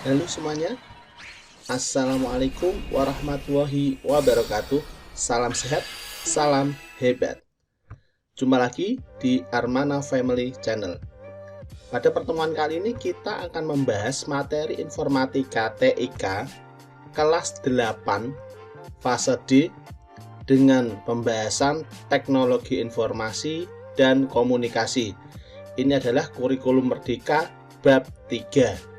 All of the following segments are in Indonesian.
Halo semuanya, Assalamualaikum warahmatullahi wabarakatuh. Salam sehat, salam hebat. Jumpa lagi di Armana Family Channel. Pada pertemuan kali ini kita akan membahas materi informatika TIK kelas 8 fase D dengan pembahasan teknologi informasi dan komunikasi. Ini adalah kurikulum merdeka bab 3.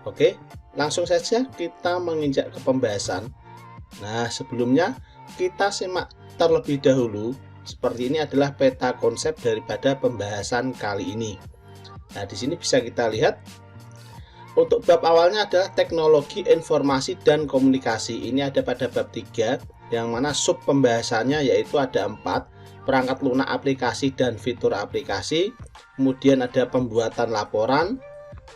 Oke, langsung saja kita menginjak ke pembahasan. Nah, sebelumnya kita simak terlebih dahulu. Seperti ini adalah peta konsep daripada pembahasan kali ini. Nah, di sini bisa kita lihat untuk bab awalnya adalah teknologi informasi dan komunikasi. Ini ada pada bab 3, yang mana sub pembahasannya yaitu ada 4, perangkat lunak aplikasi dan fitur aplikasi, kemudian ada pembuatan laporan,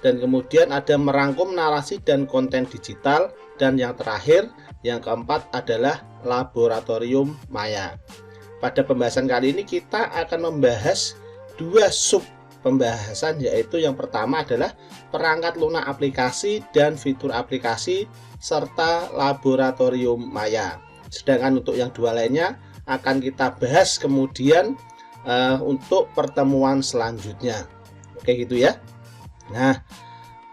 dan kemudian ada merangkum narasi dan konten digital, dan yang terakhir, yang keempat adalah laboratorium maya. Pada pembahasan kali ini kita akan membahas 2 sub pembahasan, yaitu yang pertama adalah perangkat lunak aplikasi dan fitur aplikasi serta laboratorium maya. Sedangkan untuk yang 2 lainnya akan kita bahas kemudian untuk pertemuan selanjutnya. Oke gitu ya. Nah,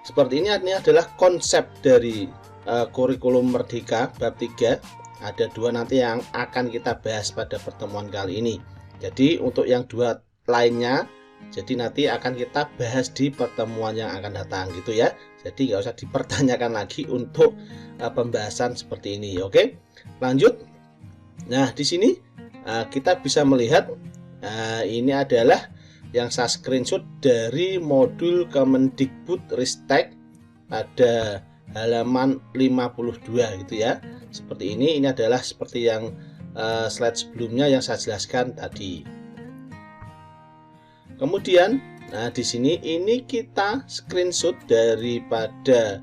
seperti ini adalah konsep dari kurikulum merdeka bab 3. Ada 2 nanti yang akan kita bahas pada pertemuan kali ini. Jadi untuk yang 2 lainnya, jadi nanti akan kita bahas di pertemuan yang akan datang gitu ya. Jadi nggak usah dipertanyakan lagi untuk pembahasan seperti ini. Oke, lanjut. Nah, di sini kita bisa melihat ini adalah yang saya screenshot dari modul Kemendikbud Ristek pada halaman 52 gitu ya. Seperti ini adalah seperti yang slide sebelumnya yang saya jelaskan tadi. Kemudian, nah di sini ini kita screenshot daripada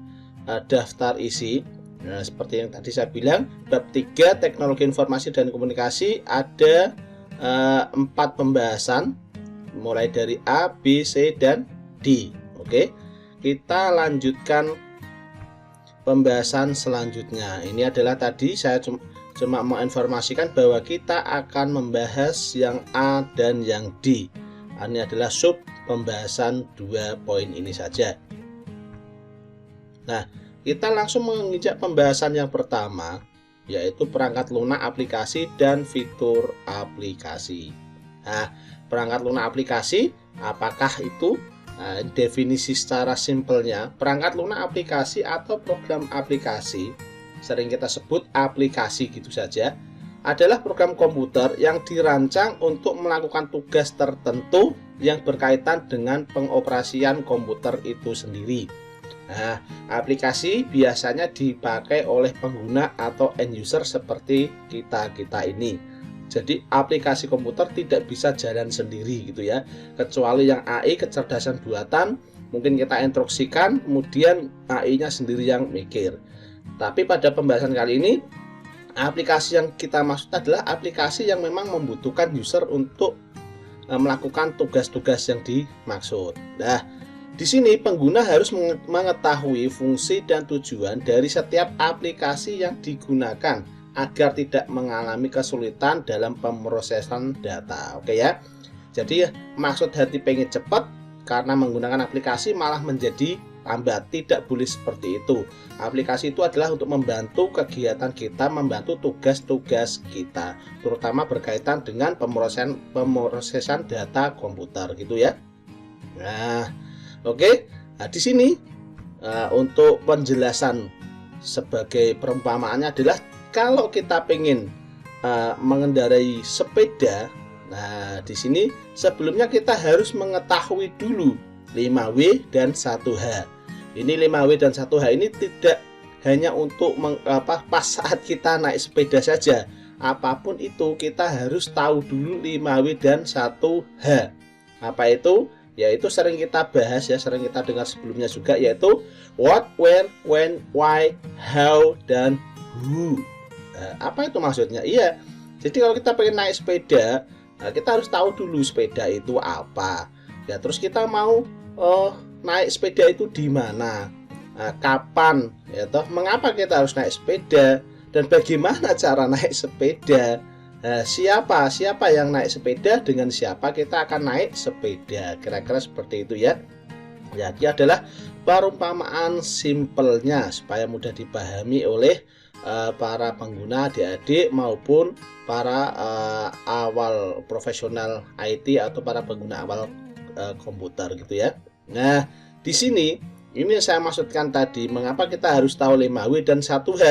daftar isi. Nah, seperti yang tadi saya bilang, bab 3 teknologi informasi dan komunikasi ada 4 pembahasan, mulai dari A, B, C, dan D. Oke, kita lanjutkan pembahasan selanjutnya. Ini adalah tadi saya cuma mau informasikan bahwa kita akan membahas yang A dan yang D. Ini adalah sub pembahasan 2 poin ini saja. Nah, kita langsung menginjak pembahasan yang pertama, yaitu perangkat lunak aplikasi dan fitur aplikasi. Nah, perangkat lunak aplikasi, apakah itu? Nah, definisi secara simpelnya, perangkat lunak aplikasi atau program aplikasi, sering kita sebut aplikasi gitu saja, adalah program komputer yang dirancang untuk melakukan tugas tertentu yang berkaitan dengan pengoperasian komputer itu sendiri. Nah, aplikasi biasanya dipakai oleh pengguna atau end user seperti kita ini. Jadi aplikasi komputer tidak bisa jalan sendiri gitu ya, kecuali yang AI, kecerdasan buatan, mungkin kita instruksikan, kemudian AI-nya sendiri yang mikir. Tapi pada pembahasan kali ini, aplikasi yang kita maksud adalah aplikasi yang memang membutuhkan user untuk melakukan tugas-tugas yang dimaksud. Nah, di sini pengguna harus mengetahui fungsi dan tujuan dari setiap aplikasi yang digunakan agar tidak mengalami kesulitan dalam pemrosesan data. Oke ya. Jadi maksud hati pengen cepat karena menggunakan aplikasi malah menjadi lambat. Tidak boleh seperti itu. Aplikasi itu adalah untuk membantu kegiatan kita, membantu tugas-tugas kita, terutama berkaitan dengan pemrosesan data komputer gitu ya. Nah, oke. Nah, di sini untuk penjelasan sebagai perumpamaannya adalah kalau kita pengen mengendarai sepeda, nah di sini sebelumnya kita harus mengetahui dulu 5W dan 1H. Ini 5W dan 1H ini tidak hanya untuk pas saat kita naik sepeda saja. Apapun itu kita harus tahu dulu 5W dan 1H. Apa itu? Yaitu sering kita bahas ya, sering kita dengar sebelumnya juga, yaitu what, where, when, why, how, dan who. Apa itu maksudnya? Iya, jadi kalau kita pengen naik sepeda, kita harus tahu dulu sepeda itu apa. Ya, terus kita mau naik sepeda itu di mana. kapan, ya toh, mengapa kita harus naik sepeda, dan bagaimana cara naik sepeda. Siapa yang naik sepeda, dengan siapa kita akan naik sepeda, kira-kira seperti itu ya. Jadi adalah perumpamaan simpelnya supaya mudah dipahami oleh para pengguna adik-adik maupun para awal profesional IT atau para pengguna awal komputer gitu ya. Nah, di sini ini yang saya maksudkan tadi, mengapa kita harus tahu 5W dan 1H.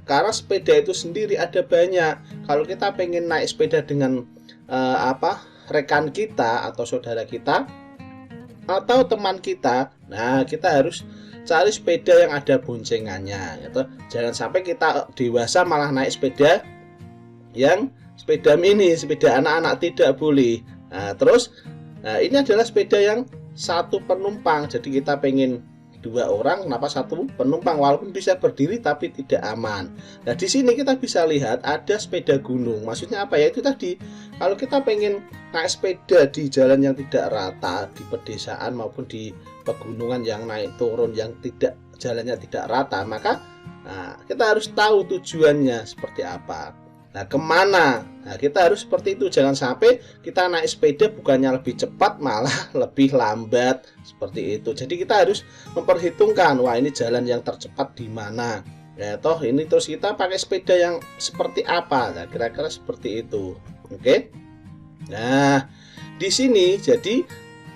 Karena sepeda itu sendiri ada banyak. Kalau kita pengen naik sepeda dengan rekan kita atau saudara kita atau teman kita, nah kita harus cari sepeda yang ada boncengannya, gitu. Jangan sampai kita dewasa malah naik sepeda yang sepeda mini, sepeda anak-anak, tidak boleh. Ini adalah sepeda yang satu penumpang, jadi kita pengen 2 orang, kenapa 1 penumpang, walaupun bisa berdiri tapi tidak aman. Nah, di sini kita bisa lihat ada sepeda gunung. Maksudnya apa ya? Itu tadi, kalau kita pengen naik sepeda di jalan yang tidak rata, di pedesaan maupun di pegunungan yang naik turun yang jalannya tidak rata, maka kita harus tahu tujuannya seperti apa. Nah, kemana? Nah, kita harus seperti itu. Jangan sampai kita naik sepeda bukannya lebih cepat, malah lebih lambat seperti itu. Jadi kita harus memperhitungkan, wah ini jalan yang tercepat di mana. Ya toh ini terus kita pakai sepeda yang seperti apa. Nah, kira-kira seperti itu. Oke. Nah, di sini jadi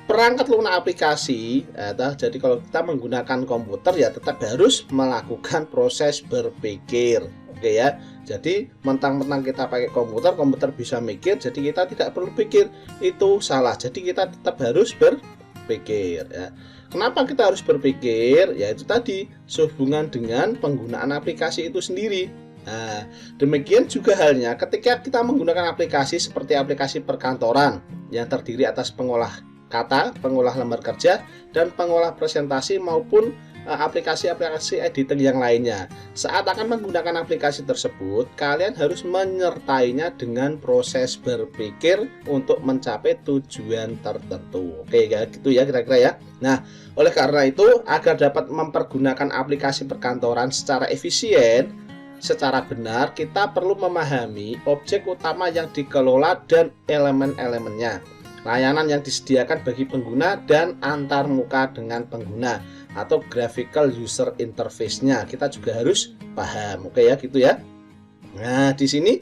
perangkat lunak aplikasi. Jadi kalau kita menggunakan komputer ya tetap harus melakukan proses berpikir. Oke ya, jadi mentang-mentang kita pakai komputer bisa mikir, jadi kita tidak perlu pikir, itu salah. Jadi kita tetap harus berpikir ya. Kenapa kita harus berpikir? Ya itu tadi, sehubungan dengan penggunaan aplikasi itu sendiri. Nah, demikian juga halnya ketika kita menggunakan aplikasi seperti aplikasi perkantoran yang terdiri atas pengolah kata, pengolah lembar kerja, dan pengolah presentasi maupun aplikasi-aplikasi editing yang lainnya. Saat akan menggunakan aplikasi tersebut, kalian harus menyertainya dengan proses berpikir untuk mencapai tujuan tertentu. Oke, ya gitu ya kira-kira ya. Nah, oleh karena itu, agar dapat mempergunakan aplikasi perkantoran secara efisien, secara benar, kita perlu memahami objek utama yang dikelola dan elemen-elemennya, layanan yang disediakan bagi pengguna, dan antar muka dengan pengguna atau graphical user interface-nya kita juga harus paham. Oke ya gitu ya. Nah, di sini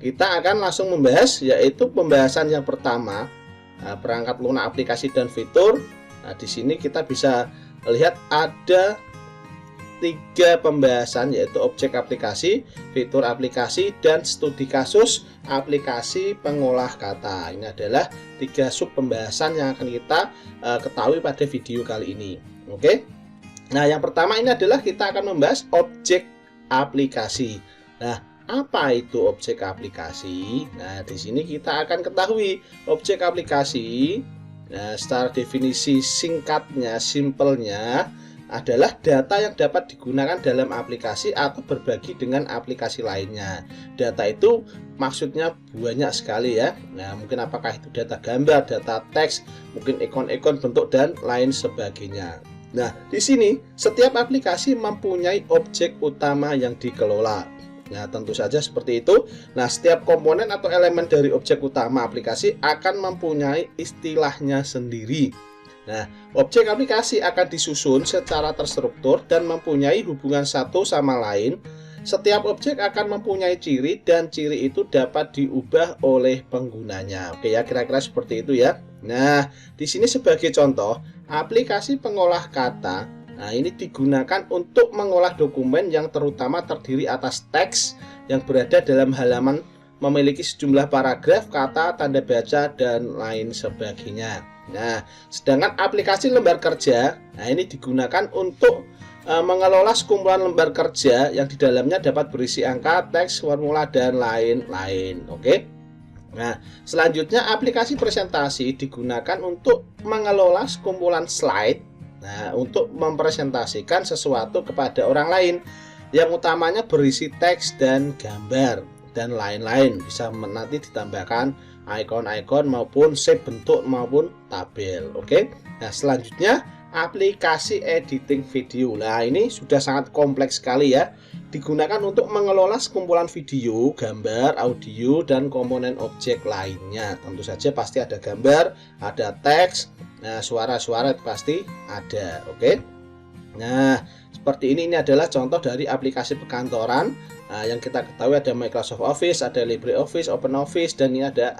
kita akan langsung membahas, yaitu pembahasan yang pertama, perangkat lunak aplikasi dan fitur. Nah, di sini kita bisa lihat ada 3 pembahasan, yaitu objek aplikasi, fitur aplikasi, dan studi kasus aplikasi pengolah kata. Ini adalah 3 sub pembahasan yang akan kita ketahui pada video kali ini. Oke. Nah, yang pertama ini adalah kita akan membahas objek aplikasi. Nah, apa itu objek aplikasi? Nah, di sini kita akan ketahui objek aplikasi. Nah, secara definisi singkatnya, simpelnya adalah data yang dapat digunakan dalam aplikasi atau berbagi dengan aplikasi lainnya. Data itu maksudnya banyak sekali ya. Nah, mungkin apakah itu data gambar, data teks, mungkin ikon-ikon, bentuk, dan lain sebagainya. Nah, di sini setiap aplikasi mempunyai objek utama yang dikelola. Nah, tentu saja seperti itu. Nah, setiap komponen atau elemen dari objek utama aplikasi akan mempunyai istilahnya sendiri. Nah, objek aplikasi akan disusun secara terstruktur dan mempunyai hubungan satu sama lain. Setiap objek akan mempunyai ciri, dan ciri itu dapat diubah oleh penggunanya. Oke ya, kira-kira seperti itu ya. Nah, di sini sebagai contoh, aplikasi pengolah kata, nah ini digunakan untuk mengolah dokumen yang terutama terdiri atas teks yang berada dalam halaman, memiliki sejumlah paragraf, kata, tanda baca, dan lain sebagainya. Nah, sedangkan aplikasi lembar kerja, nah ini digunakan untuk mengelola sekumpulan lembar kerja yang di dalamnya dapat berisi angka, teks, formula, dan lain-lain. Oke. Nah, selanjutnya aplikasi presentasi digunakan untuk mengelola sekumpulan slide, nah untuk mempresentasikan sesuatu kepada orang lain yang utamanya berisi teks dan gambar dan lain-lain. Bisa nanti ditambahkan ikon-ikon maupun shape bentuk maupun tabel. Oke. Nah, selanjutnya aplikasi editing video. Nah, ini sudah sangat kompleks sekali ya. Digunakan untuk mengelola sekumpulan video, gambar, audio, dan komponen objek lainnya. Tentu saja pasti ada gambar, ada teks, nah suara-suara pasti ada. Oke. Nah, seperti ini adalah contoh dari aplikasi perkantoran. Nah, yang kita ketahui ada Microsoft Office, ada LibreOffice, OpenOffice, dan ini ada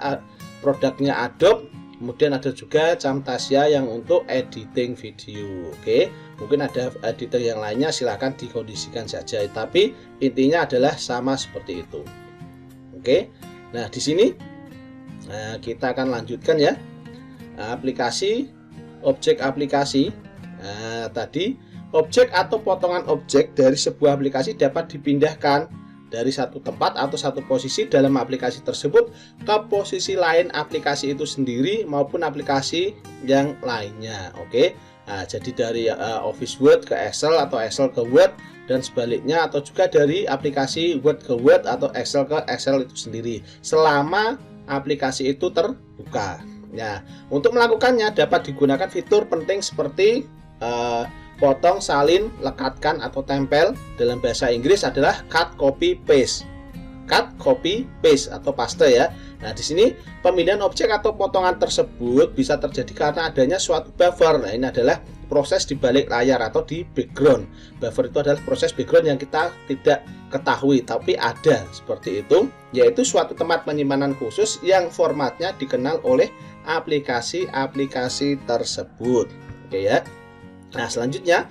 produknya Adobe. Kemudian ada juga Camtasia yang untuk editing video. Oke, mungkin ada editor yang lainnya, silahkan dikondisikan saja. Tapi intinya adalah sama seperti itu. Oke, nah di sini kita akan lanjutkan ya. Aplikasi, objek aplikasi. Nah, tadi objek atau potongan objek dari sebuah aplikasi dapat dipindahkan dari satu tempat atau satu posisi dalam aplikasi tersebut ke posisi lain aplikasi itu sendiri maupun aplikasi yang lainnya. Oke, nah, jadi dari Office Word ke Excel atau Excel ke Word dan sebaliknya, atau juga dari aplikasi Word ke Word atau Excel ke Excel itu sendiri selama aplikasi itu terbuka. Nah, untuk melakukannya dapat digunakan fitur penting seperti potong, salin, lekatkan atau tempel. Dalam bahasa Inggris adalah cut, copy, paste. Cut, copy, paste atau paste ya. Nah, di sini pemindahan objek atau potongan tersebut bisa terjadi karena adanya suatu buffer. Nah, ini adalah proses di balik layar atau di background. Buffer itu adalah proses background yang kita tidak ketahui tapi ada seperti itu, yaitu suatu tempat penyimpanan khusus yang formatnya dikenal oleh aplikasi-aplikasi tersebut. Oke ya. Nah, selanjutnya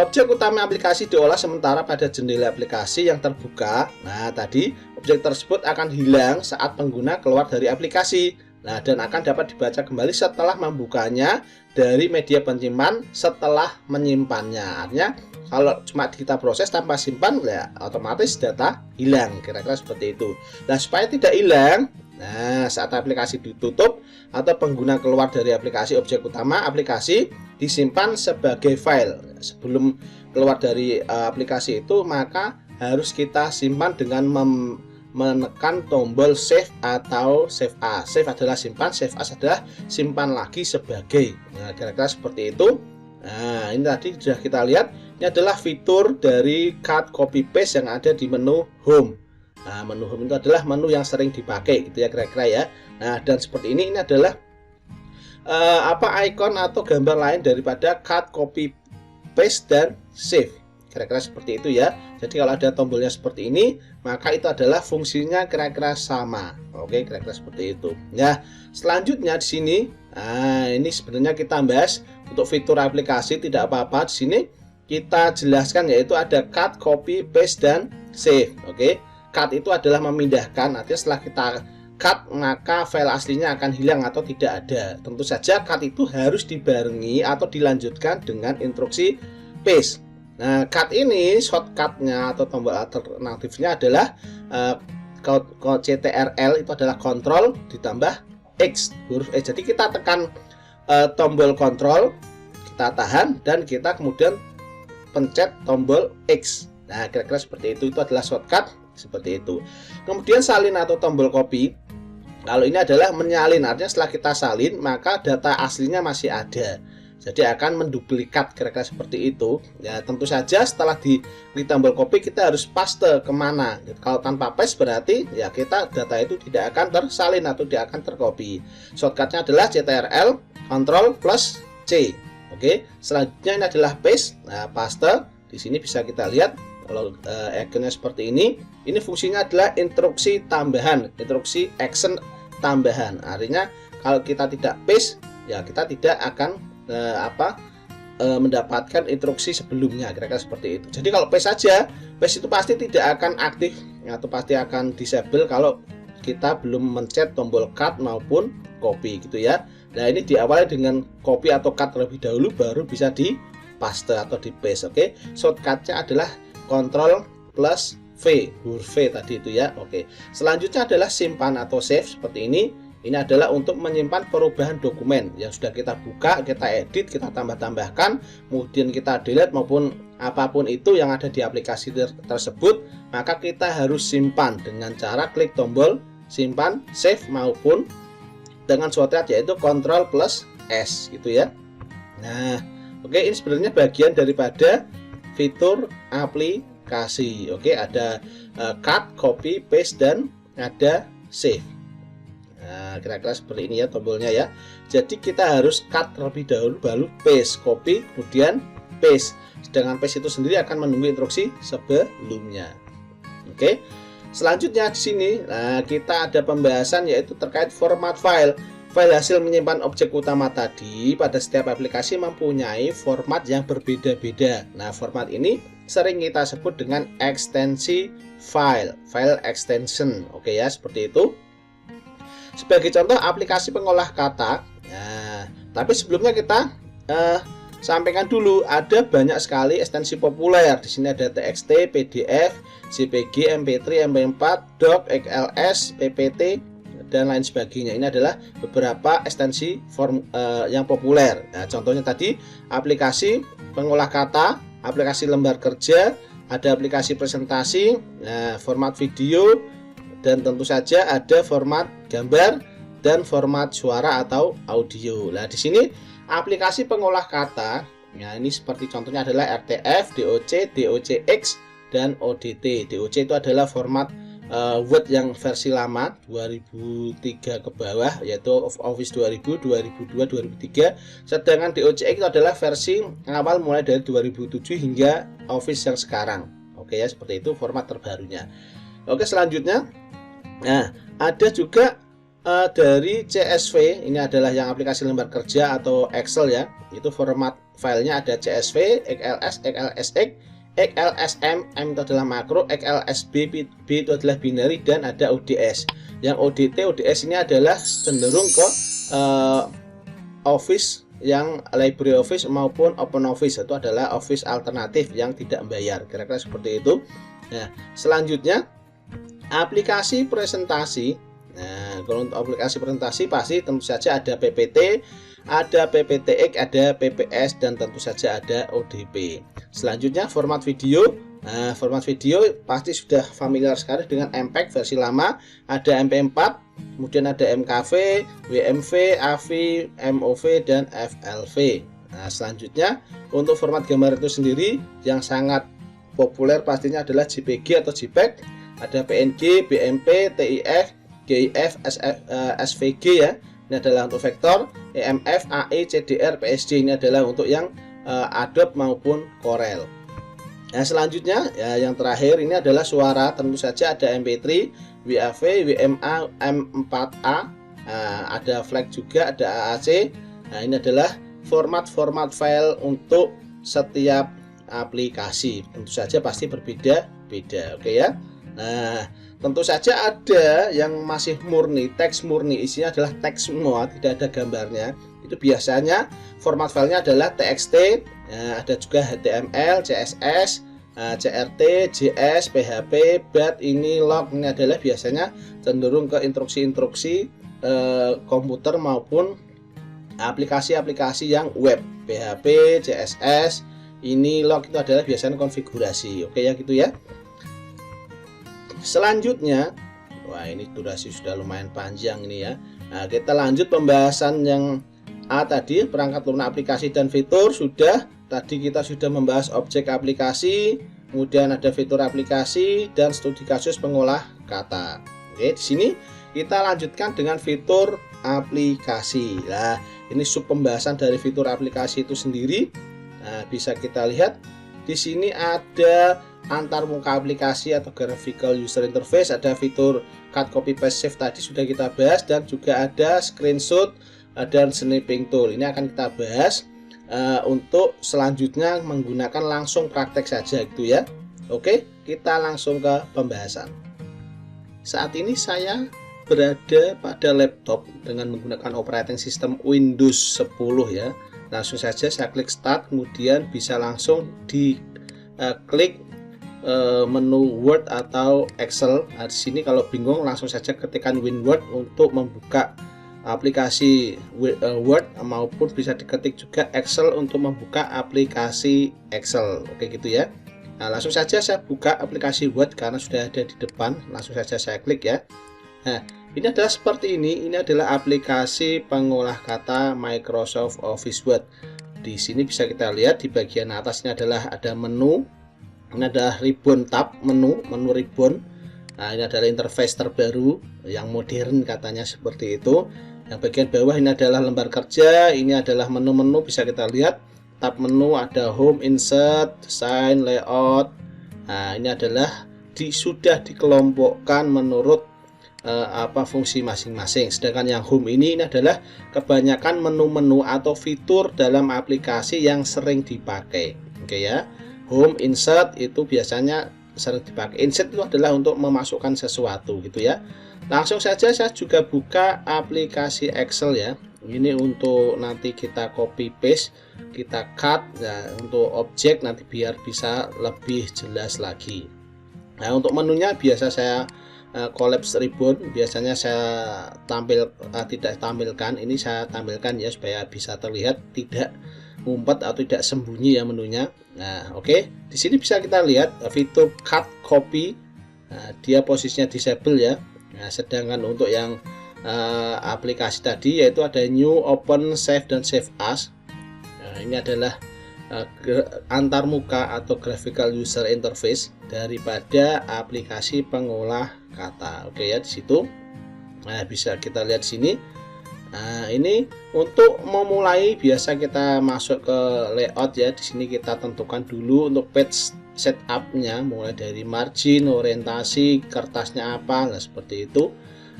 objek utama aplikasi diolah sementara pada jendela aplikasi yang terbuka. Nah, tadi objek tersebut akan hilang saat pengguna keluar dari aplikasi. Nah, dan akan dapat dibaca kembali setelah membukanya dari media penyimpan setelah menyimpannya. Artinya kalau cuma kita proses tanpa simpan ya otomatis data hilang, kira-kira seperti itu. Nah, supaya tidak hilang, nah saat aplikasi ditutup atau pengguna keluar dari aplikasi, objek utama aplikasi disimpan sebagai file. Sebelum keluar dari aplikasi itu maka harus kita simpan dengan menekan tombol save atau save as. Save adalah simpan, save as adalah simpan lagi sebagai. Nah, kira-kira seperti itu. Nah, ini tadi sudah kita lihat, ini adalah fitur dari cut, copy, paste yang ada di menu home. Nah, menu home itu adalah menu yang sering dipakai gitu ya kira-kira ya. Nah, dan seperti ini adalah ikon atau gambar lain daripada cut, copy, paste, dan save. Kira-kira seperti itu ya. Jadi kalau ada tombolnya seperti ini, maka itu adalah fungsinya kira-kira sama. Oke, kira-kira seperti itu. Nah, selanjutnya di sini, nah ini sebenarnya kita bahas untuk fitur aplikasi tidak apa-apa. Di sini kita jelaskan yaitu ada cut, copy, paste, dan save. Oke, cut itu adalah memindahkan. Artinya setelah kita cut maka file aslinya akan hilang atau tidak ada. Tentu saja cut itu harus dibarengi atau dilanjutkan dengan instruksi paste. Nah, cut ini shortcutnya atau tombol alternatifnya adalah CTRL itu adalah kontrol ditambah X huruf E. Jadi kita tekan tombol kontrol, kita tahan dan kita kemudian pencet tombol X. Nah, kira-kira seperti itu adalah shortcut seperti itu. Kemudian salin atau tombol copy. Kalau ini adalah menyalin, artinya setelah kita salin maka data aslinya masih ada. Jadi akan menduplikat, kira-kira seperti itu. Ya, tentu saja setelah di tombol copy kita harus paste kemana. Kalau tanpa paste berarti ya kita data itu tidak akan tersalin atau tidak akan tercopy. Shortcutnya adalah CTRL, Ctrl plus C. Oke. Selanjutnya ini adalah paste. Nah, paste di sini bisa kita lihat kalau ikonnya seperti ini. Ini fungsinya adalah instruksi tambahan, instruksi action tambahan. Artinya kalau kita tidak paste, ya kita tidak akan mendapatkan instruksi sebelumnya, kira-kira seperti itu. Jadi kalau paste saja, paste itu pasti tidak akan aktif atau pasti akan disable kalau kita belum mencet tombol cut maupun copy gitu ya. Nah, ini diawali dengan copy atau cut terlebih dahulu baru bisa di paste atau di paste. Oke, shortcutnya adalah Ctrl plus V, huruf V tadi itu ya. Oke, selanjutnya adalah simpan atau save seperti ini. Ini adalah untuk menyimpan perubahan dokumen yang sudah kita buka, kita edit, kita tambah-tambahkan, kemudian kita delete maupun apapun itu yang ada di aplikasi tersebut, maka kita harus simpan dengan cara klik tombol simpan, save maupun dengan shortcut yaitu Ctrl plus S gitu ya. Nah, Oke, ini sebenarnya bagian daripada fitur aplikasi. Oke, ada cut, copy, paste, dan ada save. Nah, kira-kira seperti ini ya tombolnya ya. Jadi kita harus cut terlebih dahulu, baru paste, copy, kemudian paste. Sedangkan paste itu sendiri akan menunggu instruksi sebelumnya. Oke. Selanjutnya di sini, nah, kita ada pembahasan yaitu terkait format file. File hasil menyimpan objek utama tadi pada setiap aplikasi mempunyai format yang berbeda-beda. Nah, format ini sering kita sebut dengan ekstensi file extension. Oke ya, seperti itu. Sebagai contoh aplikasi pengolah kata. Nah, tapi sebelumnya kita sampaikan dulu ada banyak sekali ekstensi populer. Di sini ada TXT, PDF, JPG, MP3, MP4, doc, XLS, PPT, dan lain sebagainya. Ini adalah beberapa ekstensi yang populer. Nah, contohnya tadi aplikasi pengolah kata, aplikasi lembar kerja, ada aplikasi presentasi, nah, format video, dan tentu saja ada format gambar dan format suara atau audio. Nah, di sini aplikasi pengolah kata, nah ini seperti contohnya adalah RTF, DOC, DOCX, dan ODT. DOC itu adalah format Word yang versi lama 2003 ke bawah, yaitu Office 2000, 2002, 2003. Sedangkan DOCX itu adalah versi awal mulai dari 2007 hingga Office yang sekarang. Oke ya, seperti itu format terbarunya. Oke, selanjutnya, nah ada juga dari CSV. Ini adalah yang aplikasi lembar kerja atau Excel ya. Itu format filenya ada CSV, XLS, XLSX, XLSM, M itu adalah makro, XLSB, B itu adalah binary, dan ada ODS. Yang ODT, ODS ini adalah cenderung ke Office yang LibreOffice maupun OpenOffice. Itu adalah Office alternatif yang tidak membayar. Kira-kira seperti itu. Nah, selanjutnya aplikasi presentasi. Nah, kalau untuk aplikasi presentasi pasti tentu saja ada PPT, ada PPTX, ada PPS, dan tentu saja ada ODP. Selanjutnya format video. Nah, format video pasti sudah familiar sekali dengan MPEG versi lama, ada MP4, kemudian ada MKV, WMV, AVI, MOV, dan FLV. Nah, selanjutnya untuk format gambar itu sendiri yang sangat populer pastinya adalah JPG atau JPEG, ada PNG, BMP, TIF, GIF, SVG ya. Ini adalah untuk vektor, EMF, AE, CDR, PSD. Ini adalah untuk yang Adobe maupun Corel. Nah, selanjutnya ya, yang terakhir ini adalah suara. Tentu saja ada MP3, WAV, WMA, M4A, ada FLAC juga, ada AAC. Nah, ini adalah format-format file untuk setiap aplikasi. Tentu saja pasti berbeda-beda. Oke ya. Nah, tentu saja ada yang masih murni, teks murni, isinya adalah teks semua, tidak ada gambarnya. Itu biasanya format filenya adalah TXT, ada juga HTML, CSS, CRT, JS, PHP, BAT, ini log. Ini adalah biasanya cenderung ke instruksi-instruksi komputer maupun aplikasi-aplikasi yang web. PHP, CSS, ini log itu adalah biasanya konfigurasi. Oke ya, gitu ya. Selanjutnya, wah ini durasi sudah lumayan panjang ini ya. Nah, kita lanjut pembahasan yang A tadi, perangkat lunak aplikasi dan fitur. Sudah, tadi kita sudah membahas objek aplikasi, kemudian ada fitur aplikasi dan studi kasus pengolah kata. Oke, di sini kita lanjutkan dengan fitur aplikasi. Nah, ini sub pembahasan dari fitur aplikasi itu sendiri. Nah, bisa kita lihat di sini ada antar muka aplikasi atau graphical user interface, ada fitur cut, copy, paste, save tadi sudah kita bahas, dan juga ada screenshot dan snipping tool. Ini akan kita bahas untuk selanjutnya menggunakan langsung praktek saja gitu ya. Oke, kita langsung ke pembahasan. Saat ini saya berada pada laptop dengan menggunakan operating system Windows 10 ya. Langsung saja saya klik start, kemudian bisa langsung diklik menu Word atau Excel. Nah, di sini kalau bingung langsung saja ketikkan WinWord untuk membuka aplikasi Word, maupun bisa diketik juga Excel untuk membuka aplikasi Excel. Oke gitu ya. Nah, langsung saja saya buka aplikasi Word karena sudah ada di depan. Langsung saja saya klik ya. Nah, ini adalah seperti ini. Ini adalah aplikasi pengolah kata Microsoft Office Word. di sini bisa kita lihat di bagian atasnya adalah ada menu. Ini adalah ribbon tab, menu ribbon. Nah, ini adalah interface terbaru yang modern katanya seperti itu. Yang bagian bawah ini adalah lembar kerja, ini adalah menu-menu, bisa kita lihat tab menu, ada home, insert, design, layout. Nah, ini adalah sudah dikelompokkan menurut fungsi masing-masing. Sedangkan yang home ini adalah kebanyakan menu-menu atau fitur dalam aplikasi yang sering dipakai. Oke ya. Home, insert itu biasanya sering dipakai. Insert itu adalah untuk memasukkan sesuatu gitu ya. Langsung saja saya juga buka aplikasi Excel ya. Ini untuk nanti kita copy paste, kita cut ya, untuk objek nanti biar bisa lebih jelas lagi. Nah, untuk menunya biasa saya collapse ribbon, biasanya saya tidak tampilkan. Ini saya tampilkan ya supaya bisa terlihat, tidak ngumpet atau tidak sembunyi ya menunya. Nah, oke. Di sini bisa kita lihat fitur cut copy. Nah, dia posisinya disable ya. Nah, sedangkan untuk yang aplikasi tadi yaitu ada new, open, save dan save as. Nah, ini adalah antarmuka atau graphical user interface daripada aplikasi pengolah kata. Oke ya, di situ. Nah, bisa kita lihat di sini. Nah, ini untuk memulai biasa kita masuk ke layout ya. Di sini kita tentukan dulu untuk page setupnya, mulai dari margin, orientasi, kertasnya apa, nah seperti itu.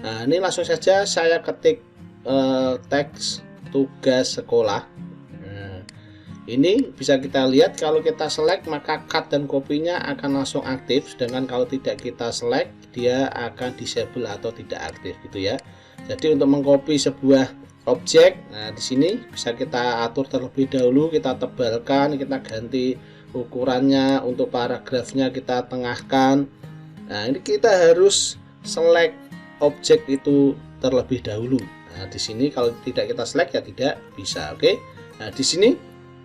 Nah, ini langsung saja saya ketik teks tugas sekolah. Nah, ini bisa kita lihat kalau kita select maka cut dan kopinya akan langsung aktif, sedangkan kalau tidak kita select dia akan disable atau tidak aktif gitu ya. Jadi untuk mengcopy sebuah objek, nah di sini bisa kita atur terlebih dahulu, kita tebalkan, kita ganti ukurannya, untuk paragrafnya kita tengahkan. Nah, ini kita harus select objek itu terlebih dahulu. Nah, di sini kalau tidak kita select ya tidak bisa. Oke. Nah, di sini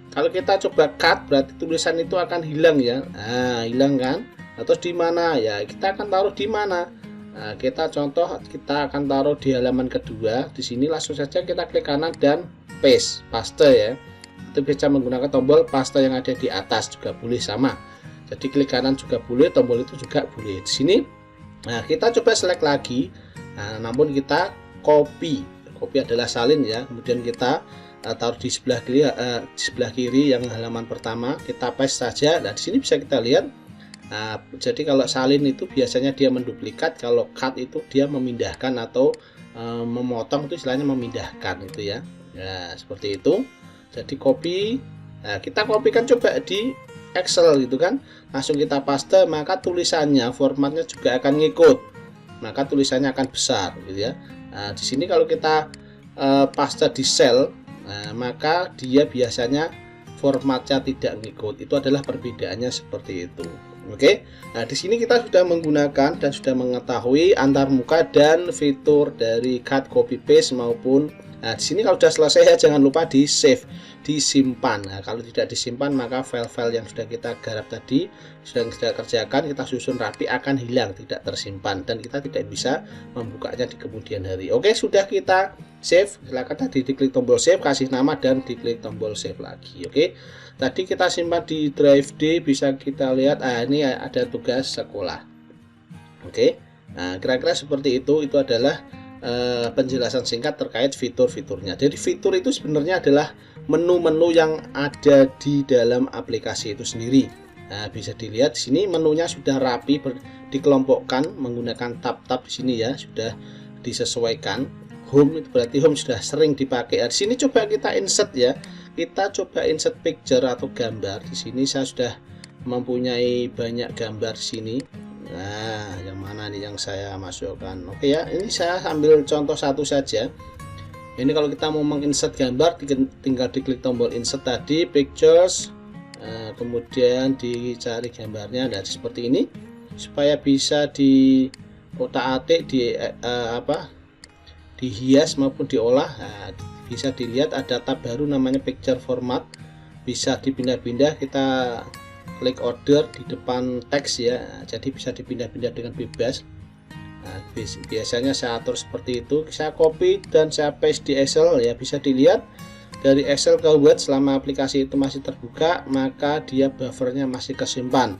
kalau kita coba cut berarti tulisan itu akan hilang ya. Nah, hilang kan? Atau di mana ya? Kita akan taruh di mana? Nah, kita akan taruh di halaman kedua. Di sini langsung saja kita klik kanan dan paste ya. Itu bisa menggunakan tombol paste yang ada di atas juga boleh sama. Jadi klik kanan juga boleh, tombol itu juga boleh. Di sini, nah kita coba select lagi. Nah, namun kita copy adalah salin ya. Kemudian kita taruh di sebelah kiri yang halaman pertama. Kita paste saja. Nah, di sini bisa kita lihat. Nah, jadi kalau salin itu biasanya dia menduplikat, kalau cut itu dia memindahkan atau memotong, itu istilahnya memindahkan itu ya. Nah, seperti itu. Jadi copy. Nah, kita kopikan coba di Excel gitu kan. Langsung kita paste, maka tulisannya formatnya juga akan ngikut. Maka tulisannya akan besar gitu ya. Nah, di sini kalau kita paste di cell, nah, maka dia biasanya formatnya tidak ngikut. Itu adalah perbedaannya seperti itu. Oke. Nah, di sini kita sudah menggunakan dan sudah mengetahui antarmuka dan fitur dari cut, copy, paste maupun. Nah, di sini kalau sudah selesai ya jangan lupa di save, disimpan. Nah, kalau tidak disimpan maka file-file yang sudah kita garap tadi, sudah kita kerjakan, kita susun rapi akan hilang, tidak tersimpan dan kita tidak bisa membukanya di kemudian hari. Oke, sudah kita save. Silakan tadi diklik tombol save, kasih nama dan diklik tombol save lagi. Oke. Tadi kita simpan di drive D, bisa kita lihat. Ini ada tugas sekolah. Oke. Nah, kira-kira seperti itu. Itu adalah penjelasan singkat terkait fitur-fiturnya. Jadi fitur itu sebenarnya adalah menu-menu yang ada di dalam aplikasi itu sendiri. Nah, bisa dilihat di sini menunya sudah rapi dikelompokkan menggunakan tab-tab di sini ya, sudah disesuaikan. Home itu berarti home sudah sering dipakai. Di sini coba kita insert ya. Kita coba insert picture atau gambar. Di sini saya sudah mempunyai banyak gambar di sini. Nah, yang mana nih yang saya masukkan? Oke ya, ini saya ambil contoh satu saja. Ini kalau kita mau menginsert gambar, tinggal diklik tombol insert tadi, pictures, kemudian dicari gambarnya. Dan seperti ini, supaya bisa di otak-atik, dihias maupun diolah. Nah, bisa dilihat ada tab baru namanya picture format, bisa dipindah-pindah, kita klik order di depan teks ya. Nah, jadi bisa dipindah-pindah dengan bebas. Nah, biasanya saya atur seperti itu, saya copy dan saya paste di Excel ya, bisa dilihat dari Excel ke Word selama aplikasi itu masih terbuka, maka dia buffernya masih kesimpan.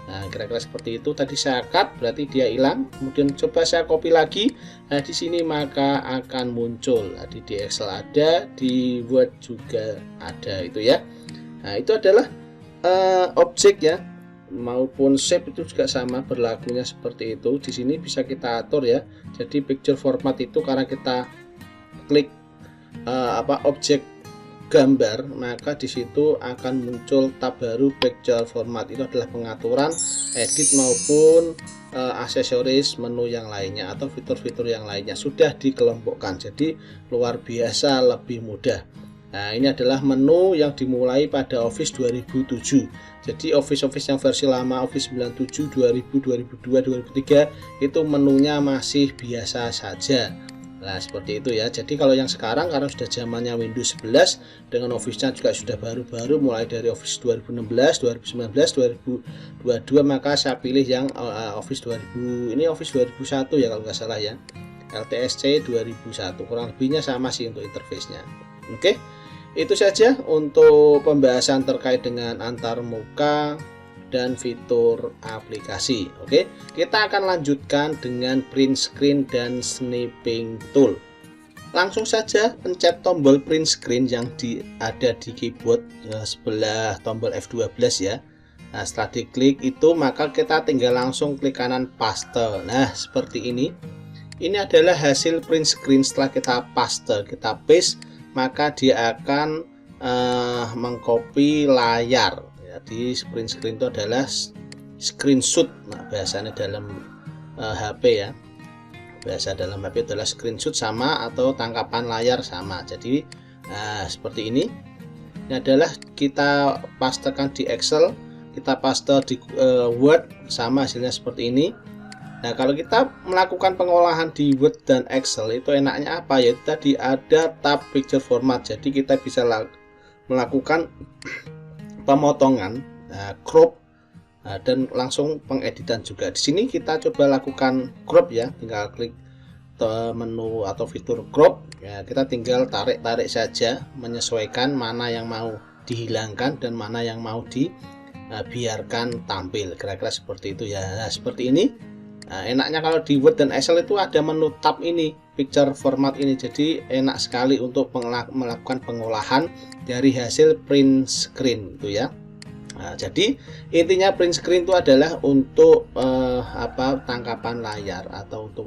Nah, kira-kira seperti itu. Tadi saya cut, berarti dia hilang. Kemudian coba saya copy lagi. Nah, di sini maka akan muncul. Nah, di Excel ada, di Word juga ada, itu ya. Nah, itu adalah objek ya, maupun shape itu juga sama berlakunya seperti itu. Di sini bisa kita atur ya. Jadi picture format itu karena kita klik objek gambar, maka di situ akan muncul tab baru picture format. Itu adalah pengaturan, edit maupun aksesoris menu yang lainnya atau fitur-fitur yang lainnya sudah dikelompokkan. Jadi luar biasa lebih mudah. Nah, ini adalah menu yang dimulai pada Office 2007. Jadi Office yang versi lama, Office 97, 2000, 2002, 2003 itu menunya masih biasa saja. Nah, seperti itu ya. Jadi kalau yang sekarang karena sudah zamannya Windows 11 dengan Office-nya juga sudah baru-baru mulai dari Office 2016, 2019, 2022, maka saya pilih yang Office 2000. Ini Office 2001 ya kalau nggak salah ya. LTSC 2001. Kurang lebihnya sama sih untuk interface-nya. Oke. Itu saja untuk pembahasan terkait dengan antarmuka dan fitur aplikasi. Oke, kita akan lanjutkan dengan print screen dan snipping tool. Langsung saja pencet tombol print screen yang ada di keyboard sebelah tombol F12 ya. Nah, setelah diklik itu maka kita tinggal langsung klik kanan paste. Nah, seperti ini. Ini adalah hasil print screen. Setelah kita paste, kita paste, maka dia akan mengcopy layar. Jadi print screen itu adalah screenshot. Nah, biasanya dalam HP ya. Biasa dalam HP adalah screenshot sama atau tangkapan layar sama. Jadi seperti ini. Ini adalah kita pastekan di Excel, kita paste di Word, sama hasilnya seperti ini. Nah, kalau kita melakukan pengolahan di Word dan Excel itu enaknya apa ya? Tadi ada tab picture format. Jadi kita bisa melakukan pemotongan, crop, dan langsung pengeditan juga. Di sini kita coba lakukan crop ya, tinggal klik menu atau fitur crop ya, kita tinggal tarik saja, menyesuaikan mana yang mau dihilangkan dan mana yang mau dibiarkan tampil, kira-kira seperti itu ya. Nah, seperti ini. Nah, enaknya kalau di Word dan Excel itu ada menu tab ini, picture format ini, jadi enak sekali untuk melakukan pengolahan dari hasil print screen itu ya. Nah, jadi intinya print screen itu adalah untuk tangkapan layar atau untuk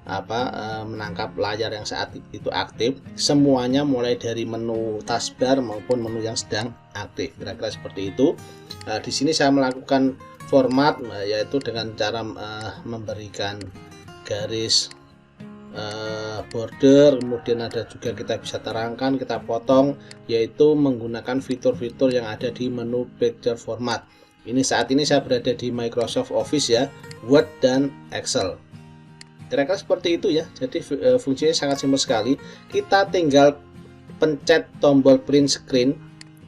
menangkap layar yang saat itu aktif, semuanya mulai dari menu taskbar maupun menu yang sedang aktif, kira-kira seperti itu. Nah, di sini saya melakukan format yaitu dengan cara memberikan garis border, kemudian ada juga kita bisa terangkan, kita potong, yaitu menggunakan fitur-fitur yang ada di menu picture format. Ini saat ini saya berada di Microsoft Office ya, Word dan Excel. Kira-kira seperti itu ya. Jadi fungsinya sangat simpel sekali. Kita tinggal pencet tombol print screen.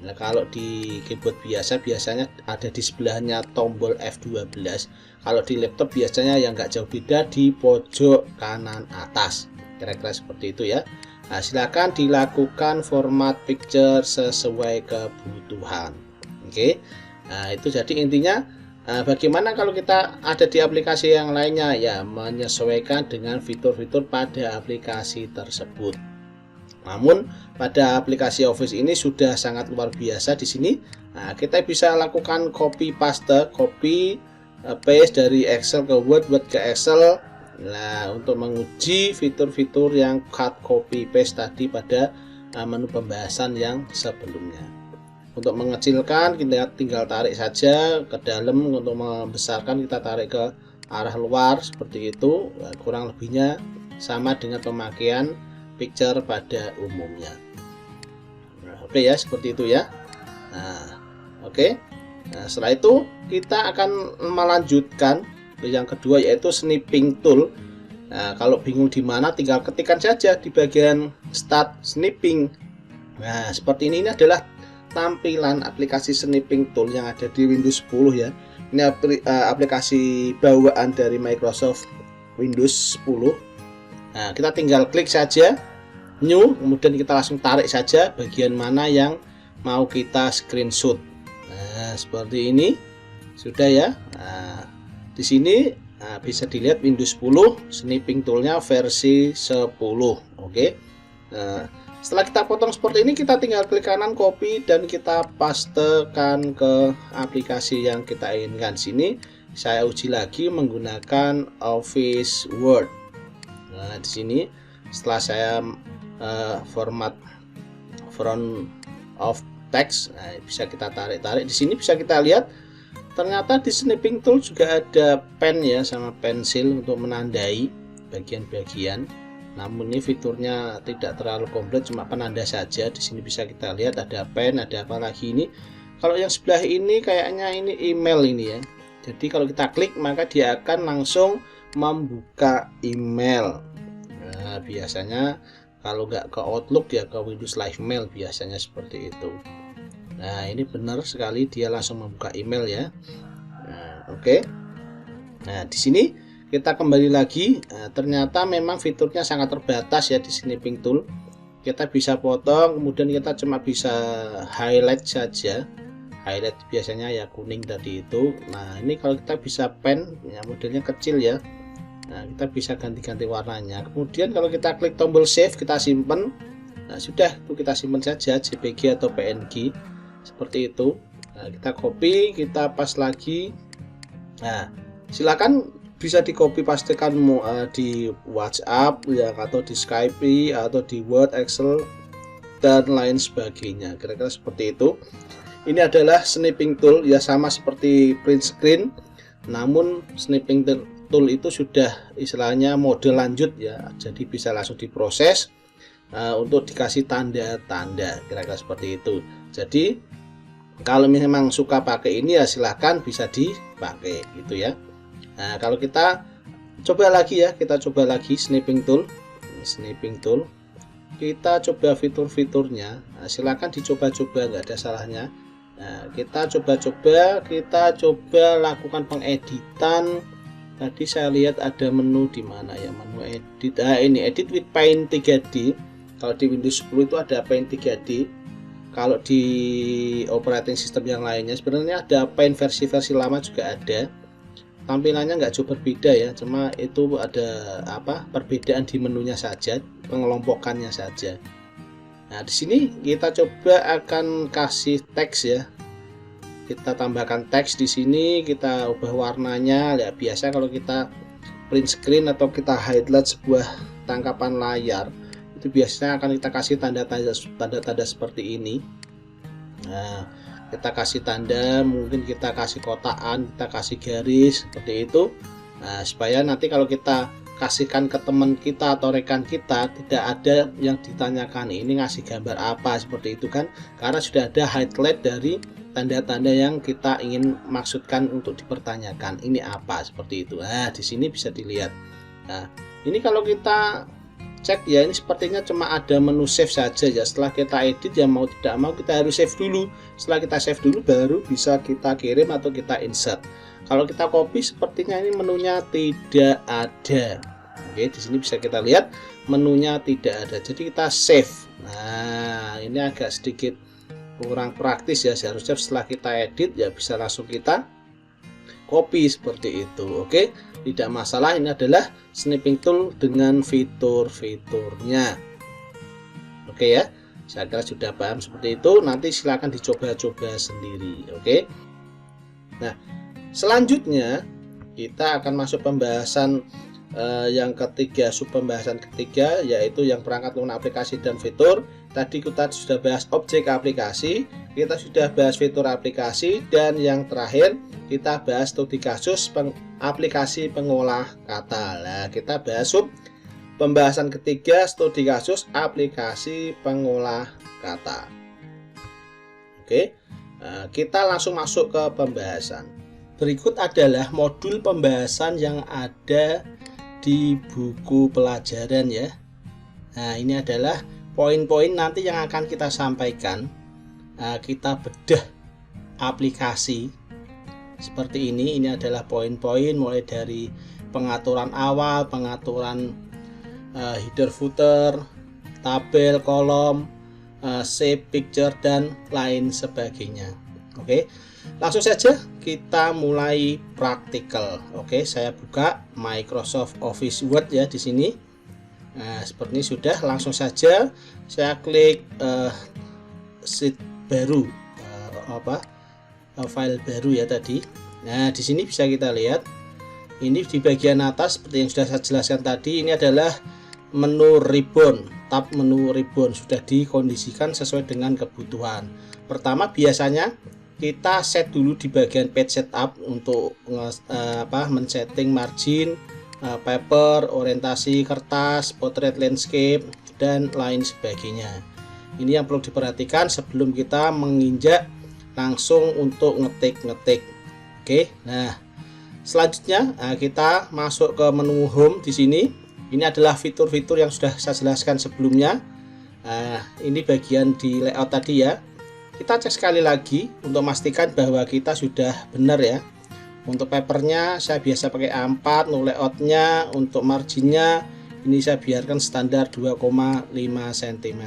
Nah, kalau di keyboard biasanya ada di sebelahnya tombol F12. Kalau di laptop biasanya yang nggak jauh beda di pojok kanan atas. Kira-kira seperti itu ya. Nah, silakan dilakukan format picture sesuai kebutuhan. Oke. Nah, itu jadi intinya bagaimana kalau kita ada di aplikasi yang lainnya ya, menyesuaikan dengan fitur-fitur pada aplikasi tersebut. Namun pada aplikasi Office ini sudah sangat luar biasa di sini. Nah, kita bisa lakukan copy paste, copy paste dari Excel ke Word, Word ke Excel. Nah, untuk menguji fitur-fitur yang cut copy paste tadi pada menu pembahasan yang sebelumnya. Untuk mengecilkan kita tinggal tarik saja ke dalam, untuk membesarkan kita tarik ke arah luar seperti itu. Nah, kurang lebihnya sama dengan pemakaian picture pada umumnya. Nah, oke ya, seperti itu ya. Nah, oke. Nah, setelah itu kita akan melanjutkan ke yang kedua, yaitu snipping tool. Nah, kalau bingung di mana tinggal ketikkan saja di bagian start snipping. Nah, seperti ini adalah tampilan aplikasi snipping tool yang ada di Windows 10 ya. Ini aplikasi bawaan dari Microsoft Windows 10. Nah, kita tinggal klik saja. new, kemudian kita langsung tarik saja bagian mana yang mau kita screenshot. Nah, seperti ini sudah ya. Nah, di sini bisa dilihat Windows 10 snipping toolnya versi 10. Oke. Nah, setelah kita potong seperti ini, kita tinggal klik kanan copy dan kita pastekan ke aplikasi yang kita inginkan. Sini saya uji lagi menggunakan Office Word. Nah, di sini setelah saya format front of text, nah, bisa kita tarik-tarik. Di sini bisa kita lihat ternyata di snipping tool juga ada pen ya, sama pensil untuk menandai bagian-bagian. Namun ini fiturnya tidak terlalu komplit, cuma penanda saja. Di sini bisa kita lihat ada pen, ada apa lagi ini. Kalau yang sebelah ini kayaknya ini email ini ya. Jadi kalau kita klik maka dia akan langsung membuka email. Nah, biasanya kalau nggak ke Outlook ya ke Windows Live Mail biasanya seperti itu. Nah, ini benar sekali dia langsung membuka email ya. Nah, oke. Nah, di sini kita kembali lagi. Nah, ternyata memang fiturnya sangat terbatas ya di snipping tool. Kita bisa potong, kemudian kita cuma bisa highlight saja. Highlight biasanya ya kuning tadi itu. Nah, ini kalau kita bisa pen ya, modelnya kecil ya. Nah, kita bisa ganti-ganti warnanya. Kemudian kalau kita klik tombol save, kita simpan. Nah, sudah itu kita simpan saja JPG atau PNG seperti itu. Nah, kita copy, kita pas lagi. Nah, silakan bisa di copy pastekan di WhatsApp ya, atau di Skype atau di Word, Excel dan lain sebagainya. Kira-kira seperti itu. Ini adalah snipping tool ya, sama seperti print screen, namun snipping tool itu sudah istilahnya mode lanjut ya, jadi bisa langsung diproses untuk dikasih tanda-tanda, kira-kira seperti itu. Jadi kalau memang suka pakai ini ya silahkan bisa dipakai gitu ya. Nah, kalau kita coba lagi ya, kita coba lagi snipping tool, kita coba fitur-fiturnya. Nah, silahkan dicoba-coba, nggak ada salahnya. Nah, kita coba lakukan pengeditan. Tadi saya lihat ada menu di mana ya, menu edit. Nah, ini edit with Paint 3D. Kalau di Windows 10 itu ada Paint 3D. Kalau di operating system yang lainnya sebenarnya ada Paint versi lama juga ada. Tampilannya nggak jauh berbeda ya, cuma itu ada perbedaan di menunya saja, pengelompokannya saja. Nah, di sini kita coba akan kasih teks ya. Kita tambahkan teks di sini, kita ubah warnanya. Ya, biasa kalau kita print screen atau kita highlight sebuah tangkapan layar, itu biasanya akan kita kasih tanda-tanda seperti ini. Nah, kita kasih tanda, mungkin kita kasih kotakan, kita kasih garis seperti itu. Nah, supaya nanti kalau kita kasihkan ke teman kita atau rekan kita tidak ada yang ditanyakan ini ngasih gambar apa seperti itu kan, karena sudah ada highlight dari tanda-tanda yang kita ingin maksudkan untuk dipertanyakan ini apa seperti itu. Nah, di sini bisa dilihat. Nah, ini kalau kita cek ya, ini sepertinya cuma ada menu save saja ya. Setelah kita edit ya, mau tidak mau kita harus save dulu. Setelah kita save dulu baru bisa kita kirim atau kita insert. Kalau kita copy sepertinya ini menunya tidak ada. Oke, di sini bisa kita lihat menunya tidak ada. Jadi kita save. Nah, ini agak sedikit kurang praktis ya. Seharusnya setelah kita edit ya bisa langsung kita copy seperti itu. Oke, tidak masalah. Ini adalah snipping tool dengan fitur-fiturnya. Oke ya, saya kira sudah paham seperti itu. Nanti silakan dicoba-coba sendiri. Oke. Nah, selanjutnya kita akan masuk pembahasan yang ketiga, sub pembahasan ketiga, yaitu yang perangkat lunak aplikasi dan fitur. Tadi kita sudah bahas objek aplikasi, kita sudah bahas fitur aplikasi, dan yang terakhir kita bahas studi kasus aplikasi pengolah kata. Nah, kita bahas sub pembahasan ketiga, studi kasus aplikasi pengolah kata. Oke, nah, kita langsung masuk ke pembahasan. Berikut adalah modul pembahasan yang ada di buku pelajaran ya. Nah, ini adalah poin-poin nanti yang akan kita sampaikan. Kita bedah aplikasi seperti ini. Ini adalah poin-poin mulai dari pengaturan awal, pengaturan header footer, tabel, kolom, shape, picture, dan lain sebagainya. Oke, langsung saja kita mulai praktikal. Oke, saya buka Microsoft Office Word ya di sini. Nah, seperti ini sudah. Langsung saja saya klik sheet baru, file baru ya tadi. Nah, di sini bisa kita lihat. Ini di bagian atas seperti yang sudah saya jelaskan tadi, ini adalah menu ribbon, tab menu ribbon sudah dikondisikan sesuai dengan kebutuhan. Pertama, biasanya kita set dulu di bagian page setup untuk men-setting margin, paper, orientasi kertas, portrait landscape, dan lain sebagainya. Ini yang perlu diperhatikan sebelum kita menginjak langsung untuk ngetik. Oke, nah selanjutnya kita masuk ke menu home di sini. Ini adalah fitur-fitur yang sudah saya jelaskan sebelumnya. Ini bagian di layout tadi ya. Kita cek sekali lagi untuk memastikan bahwa kita sudah benar ya. Untuk papernya saya biasa pakai A4, untuk layoutnya, untuk marginnya ini saya biarkan standar 2,5 cm.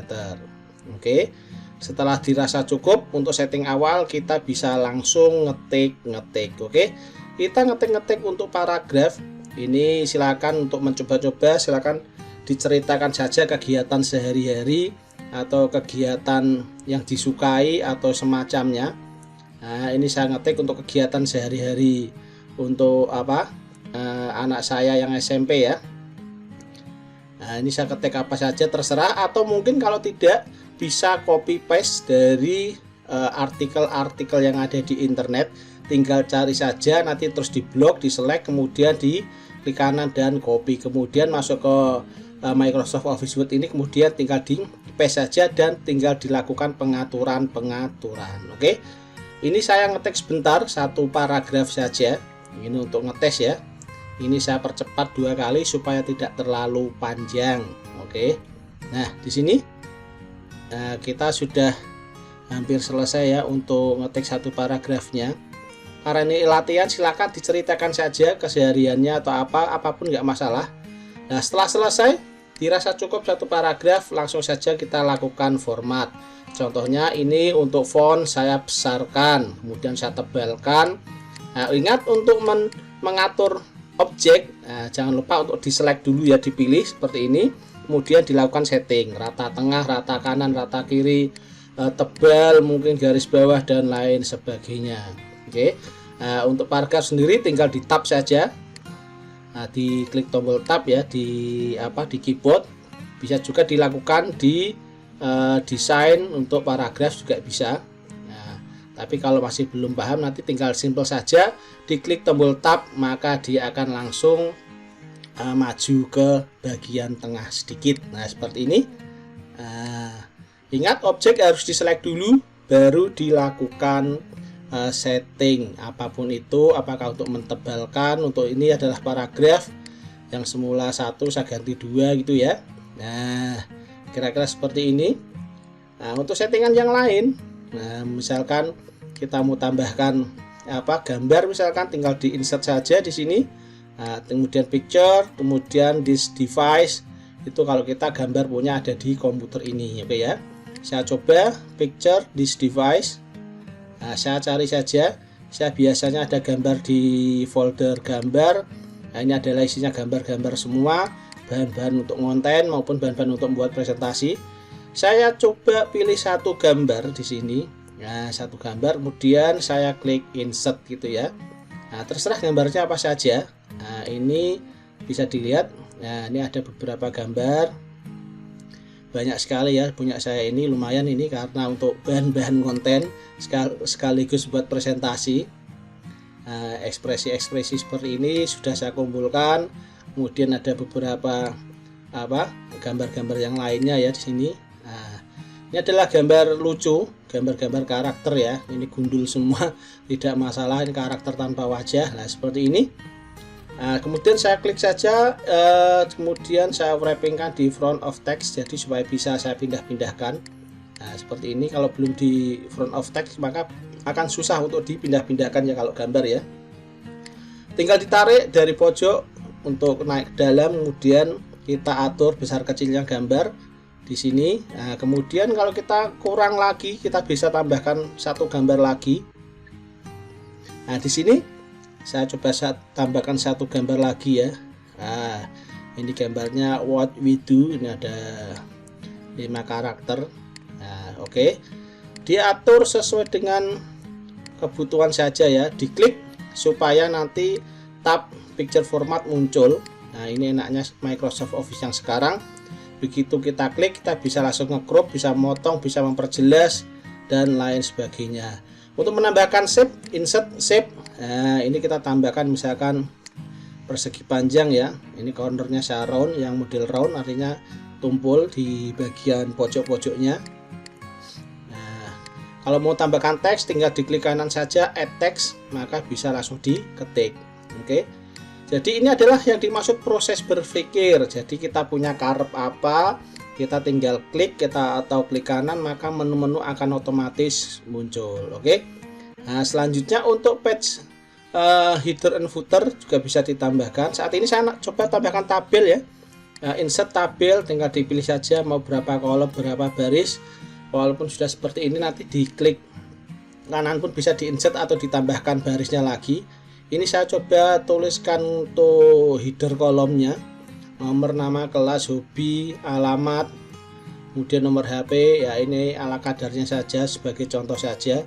Oke, setelah dirasa cukup untuk setting awal, kita bisa langsung ngetik. Oke, kita ngetik untuk paragraf ini. Silakan untuk mencoba-coba, silakan diceritakan saja kegiatan sehari-hari atau kegiatan yang disukai atau semacamnya. Nah, ini saya ngetik untuk kegiatan sehari-hari untuk anak saya yang SMP ya. Nah, ini saya ketik apa saja terserah, atau mungkin kalau tidak bisa copy paste dari artikel-artikel yang ada di internet. Tinggal cari saja, nanti terus di blok, di select, kemudian di klik kanan dan copy, kemudian masuk ke Microsoft Office Word ini, kemudian tinggal di paste saja dan tinggal dilakukan pengaturan. Oke, ini saya ngetik sebentar, satu paragraf saja. Ini untuk ngetes ya. Ini saya percepat 2 kali supaya tidak terlalu panjang. Oke, nah di sini kita sudah hampir selesai ya untuk ngetik satu paragrafnya. Karena ini latihan, silakan diceritakan saja kesehariannya atau apapun nggak masalah. Nah, setelah selesai dirasa cukup satu paragraf, langsung saja kita lakukan format. Contohnya ini untuk font saya besarkan, kemudian saya tebalkan. Nah, ingat untuk mengatur objek, jangan lupa untuk diselect dulu ya, dipilih seperti ini, kemudian dilakukan setting rata tengah, rata kanan, rata kiri, tebal, mungkin garis bawah dan lain sebagainya. Oke, untuk paragraf sendiri tinggal di tab saja, diklik tombol tab ya di keyboard. Bisa juga dilakukan di desain untuk paragraf juga bisa. Nah, tapi kalau masih belum paham, nanti tinggal simple saja diklik tombol tab, maka dia akan langsung maju ke bagian tengah sedikit. Nah, seperti ini. Ingat, objek harus diselect dulu baru dilakukan setting apapun itu, apakah untuk mentebalkan. Untuk ini adalah paragraf yang semula 1 saya ganti 2 gitu ya. Nah, kira-kira seperti ini. Nah, untuk settingan yang lain, misalkan kita mau tambahkan gambar, misalkan tinggal di insert saja di sini. Kemudian picture, kemudian this device, itu kalau kita gambar punya ada di komputer ini. Oke ya, saya coba picture this device. Nah, saya cari saja, saya biasanya ada gambar di folder gambar. Nah, ini adalah isinya gambar-gambar semua, bahan-bahan untuk konten maupun bahan-bahan untuk membuat presentasi. Saya coba pilih satu gambar di sini. Nah, satu gambar, kemudian saya klik insert gitu ya. Nah, terserah gambarnya apa saja. Nah, ini bisa dilihat. Nah, ini ada beberapa gambar, banyak sekali ya punya saya ini, lumayan ini karena untuk bahan-bahan konten sekaligus buat presentasi. Ekspresi-ekspresi seperti ini sudah saya kumpulkan. Kemudian ada beberapa gambar-gambar yang lainnya ya di sini. Nah, ini adalah gambar lucu, gambar-gambar karakter ya. Ini gundul semua, tidak masalah, ini karakter tanpa wajah. Nah, seperti ini. Nah, kemudian saya klik saja, kemudian saya wrappingkan di front of text, jadi supaya bisa saya pindah-pindahkan. Nah, seperti ini. Kalau belum di front of text maka akan susah untuk dipindah-pindahkan ya kalau gambar ya. Tinggal ditarik dari pojok untuk naik ke dalam, kemudian kita atur besar kecilnya gambar. di sini. Nah, kemudian kalau kita kurang lagi, kita bisa tambahkan satu gambar lagi. Nah, di sini saya coba tambahkan satu gambar lagi ya. Nah, ini gambarnya what we do, ini ada 5 karakter. Nah, oke. Diatur sesuai dengan kebutuhan saja ya, diklik supaya nanti tab picture format muncul. Nah, ini enaknya Microsoft Office yang sekarang. Begitu kita klik, kita bisa langsung nge-crop, bisa motong, bisa memperjelas dan lain sebagainya. Untuk menambahkan shape, insert shape, nah ini kita tambahkan misalkan persegi panjang ya. Ini cornernya round, yang model round artinya tumpul di bagian pojok-pojoknya. Nah, kalau mau tambahkan teks, tinggal diklik kanan saja add text, maka bisa langsung diketik. Oke. Jadi ini adalah yang dimaksud proses berpikir. Jadi kita punya karep apa, kita tinggal klik atau klik kanan, maka menu-menu akan otomatis muncul. Oke. Nah, selanjutnya untuk page header and footer juga bisa ditambahkan. Saat ini saya coba tambahkan tabel ya. Insert tabel, tinggal dipilih saja mau berapa kolom, berapa baris. Walaupun sudah seperti ini, nanti diklik kanan pun bisa diinsert atau ditambahkan barisnya lagi. Ini saya coba tuliskan untuk header kolomnya, nomor, nama, kelas, hobi, alamat, kemudian nomor HP ya, ini ala kadarnya saja sebagai contoh saja.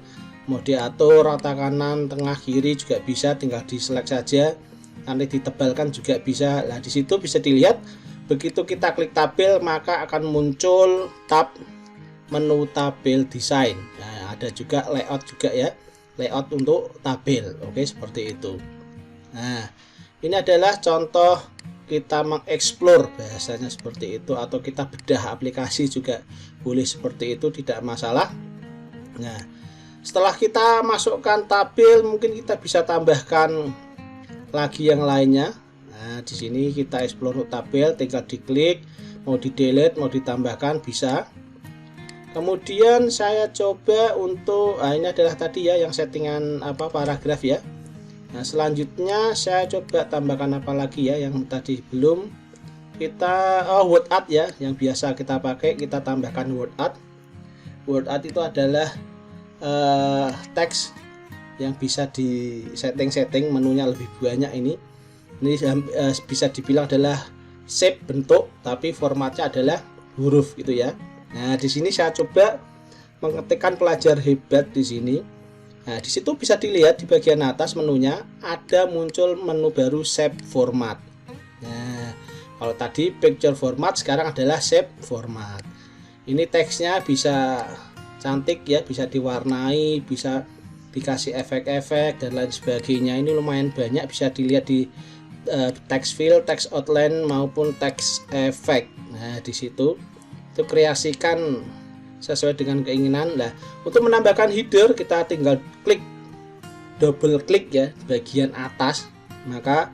Mau diatur rata kanan, tengah, kiri juga bisa, tinggal diselect saja. Nanti ditebalkan juga bisa. Nah, di situ bisa dilihat begitu kita klik tabel maka akan muncul tab menu tabel desain. Nah, ada juga layout juga ya. Layout untuk tabel. Oke, seperti itu. Nah, ini adalah contoh kita mengeksplor, bahasanya seperti itu, atau kita bedah aplikasi juga boleh seperti itu, tidak masalah. Nah, setelah kita masukkan tabel, mungkin kita bisa tambahkan lagi yang lainnya. Nah, di sini kita explore tabel, tinggal diklik, mau di delete, mau ditambahkan bisa. Kemudian saya coba untuk ini adalah tadi ya yang settingan paragraf ya. Nah, selanjutnya saya coba tambahkan apa lagi ya yang tadi belum kita word art ya, yang biasa kita pakai, kita tambahkan word art. Word art itu adalah teks yang bisa di setting menunya lebih banyak. Ini bisa dibilang adalah shape, bentuk, tapi formatnya adalah huruf gitu ya. Nah, di sini saya coba mengetikkan pelajar hebat di sini. Nah, di situ bisa dilihat di bagian atas menunya ada muncul menu baru shape format. Nah, kalau tadi picture format, sekarang adalah shape format. Ini teksnya bisa cantik ya, bisa diwarnai, bisa dikasih efek-efek dan lain sebagainya. Ini lumayan banyak, bisa dilihat di text fill, text outline maupun text effect. Nah, di situ itu kreasikan sesuai dengan keinginan. Nah, untuk menambahkan header kita tinggal klik, double klik ya bagian atas, maka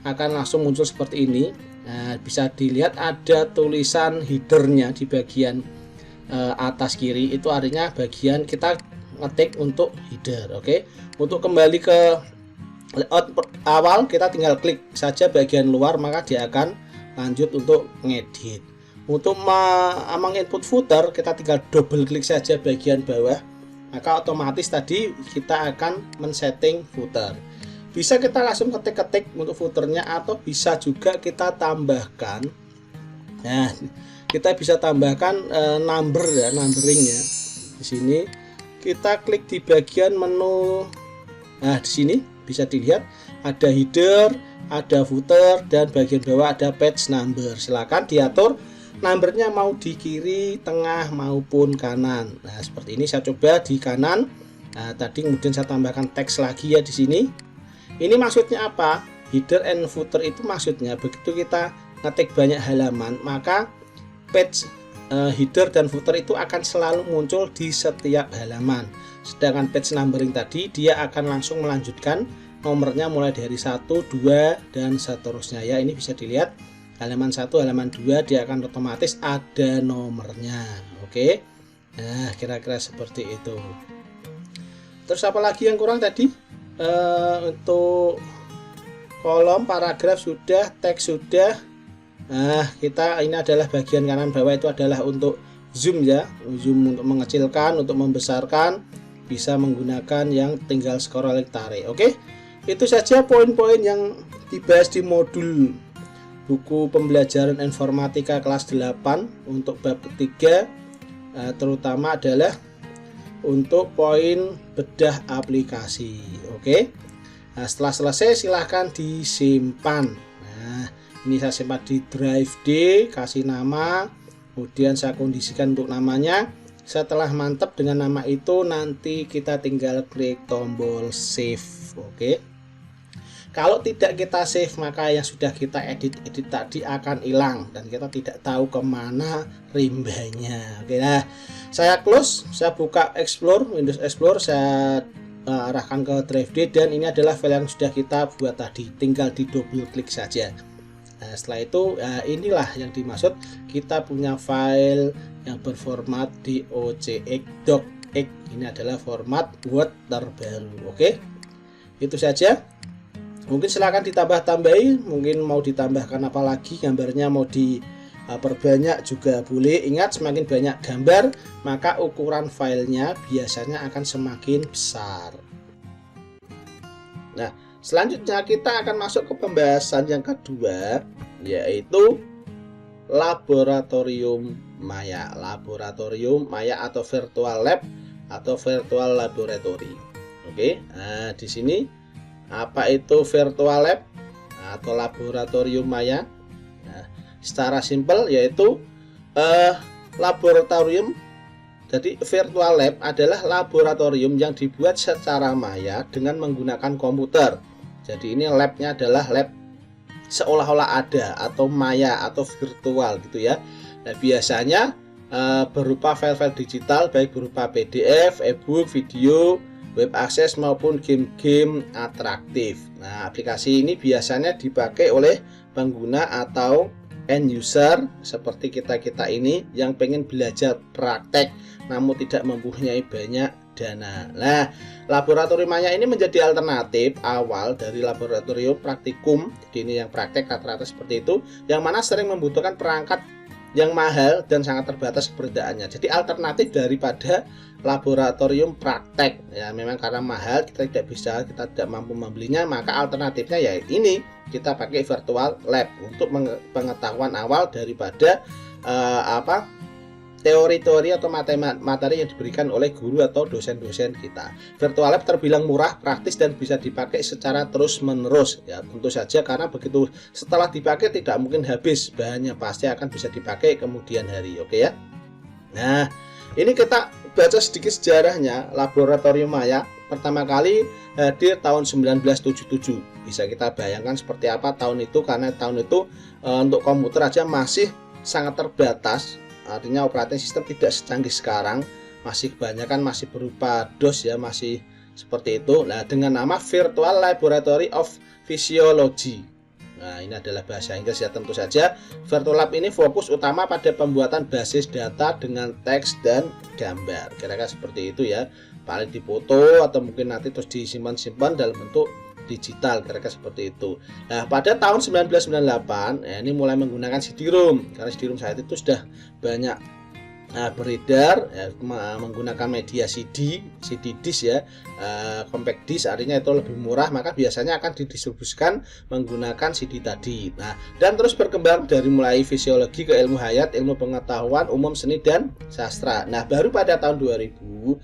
akan langsung muncul seperti ini. Nah, bisa dilihat ada tulisan headernya di bagian atas kiri, itu artinya bagian kita ngetik untuk header. Oke. Untuk kembali ke layout awal, kita tinggal klik saja bagian luar, maka dia akan lanjut untuk ngedit. Untuk menginput footer, kita tinggal double klik saja bagian bawah, maka otomatis tadi kita akan men-setting footer. Bisa kita langsung ketik-ketik untuk footernya, atau bisa juga kita tambahkan. Nah, kita bisa tambahkan number ya, numbering ya. Di sini kita klik di bagian menu. Nah, di sini bisa dilihat ada header, ada footer, dan bagian bawah ada page number. Silakan diatur numbernya mau di kiri, tengah maupun kanan. Nah, seperti ini saya coba di kanan. Nah, tadi kemudian saya tambahkan teks lagi ya di sini. Ini maksudnya apa? Header and footer itu maksudnya begitu kita ngetik banyak halaman, maka page header dan footer itu akan selalu muncul di setiap halaman. Sedangkan page numbering tadi dia akan langsung melanjutkan nomornya mulai dari 1, 2 dan seterusnya ya. Ini bisa dilihat halaman 1, halaman 2 dia akan otomatis ada nomornya. Oke. Nah, kira-kira seperti itu. Terus apa lagi yang kurang tadi? Untuk kolom, paragraf sudah, teks sudah. Nah, ini adalah bagian kanan bawah itu adalah untuk zoom ya, zoom untuk mengecilkan, untuk membesarkan, bisa menggunakan yang tinggal scroll tarik. Oke, itu saja poin-poin yang dibahas di modul buku pembelajaran informatika kelas 8 untuk bab ketiga, terutama adalah untuk poin bedah aplikasi. Oke, nah, setelah selesai silahkan disimpan. Nah, ini saya simpan di drive D, kasih nama, kemudian saya kondisikan untuk namanya. Setelah mantap dengan nama itu, nanti kita tinggal klik tombol save. Oke, kalau tidak kita save, maka yang sudah kita edit tadi akan hilang dan kita tidak tahu kemana rimbanya. Oke, nah saya close, saya buka Explore, Windows Explorer, saya arahkan ke drive D, dan ini adalah file yang sudah kita buat tadi, tinggal di double klik saja. Nah, setelah itu inilah yang dimaksud, kita punya file yang berformat docx. Ini adalah format Word terbaru. Oke, itu saja. Mungkin silahkan ditambah-tambahi, mungkin mau ditambahkan apa lagi, gambarnya mau diperbanyak juga boleh. Ingat, semakin banyak gambar maka ukuran filenya biasanya akan semakin besar. Nah, selanjutnya kita akan masuk ke pembahasan yang kedua, yaitu laboratorium maya. Laboratorium maya atau virtual lab atau virtual laboratory. Oke, nah di sini apa itu virtual lab atau laboratorium maya? Nah, secara simpel yaitu laboratorium. Jadi virtual lab adalah laboratorium yang dibuat secara maya dengan menggunakan komputer. Jadi ini labnya adalah lab seolah-olah ada atau maya atau virtual gitu ya. Nah, biasanya berupa file-file digital, baik berupa PDF, e-book, video, web akses maupun game-game atraktif. Nah, aplikasi ini biasanya dipakai oleh pengguna atau end user seperti kita ini yang pengen belajar praktek namun tidak mempunyai banyak dana. Nah, laboratorium maya ini menjadi alternatif awal dari laboratorium praktikum. Jadi ini yang praktek rata-rata seperti itu, yang mana sering membutuhkan perangkat yang mahal dan sangat terbatas keberadaannya. Jadi alternatif daripada laboratorium praktek ya, memang karena mahal kita tidak mampu membelinya, maka alternatifnya ya ini, kita pakai virtual lab untuk pengetahuan awal daripada teori-teori atau materi yang diberikan oleh guru atau dosen-dosen kita. Virtual lab terbilang murah, praktis, dan bisa dipakai secara terus-menerus ya, tentu saja karena begitu setelah dipakai tidak mungkin habis bahannya, pasti akan bisa dipakai kemudian hari. Oke ya. Nah, ini kita baca sedikit sejarahnya. Laboratorium maya pertama kali hadir tahun 1977. Bisa kita bayangkan seperti apa tahun itu, karena tahun itu untuk komputer aja masih sangat terbatas. Artinya operating system tidak secanggih sekarang, masih kebanyakan masih berupa DOS ya, masih seperti itu. Nah, dengan nama Virtual Laboratory of Physiology. Nah, ini adalah bahasa Inggris ya, tentu saja. Virtual Lab ini fokus utama pada pembuatan basis data dengan teks dan gambar. Kira-kira seperti itu ya. Paling dipoto atau mungkin nanti terus disimpan dalam bentuk digital, kira-kira seperti itu. Nah, pada tahun 1998 ini mulai menggunakan CD-ROM, karena CD-ROM saat itu sudah banyak beredar ya, menggunakan media CD disk ya, compact disk, artinya itu lebih murah, maka biasanya akan didistribusikan menggunakan CD tadi. Nah, dan terus berkembang dari mulai fisiologi ke ilmu hayat, ilmu pengetahuan umum, seni dan sastra. Nah, baru pada tahun 2000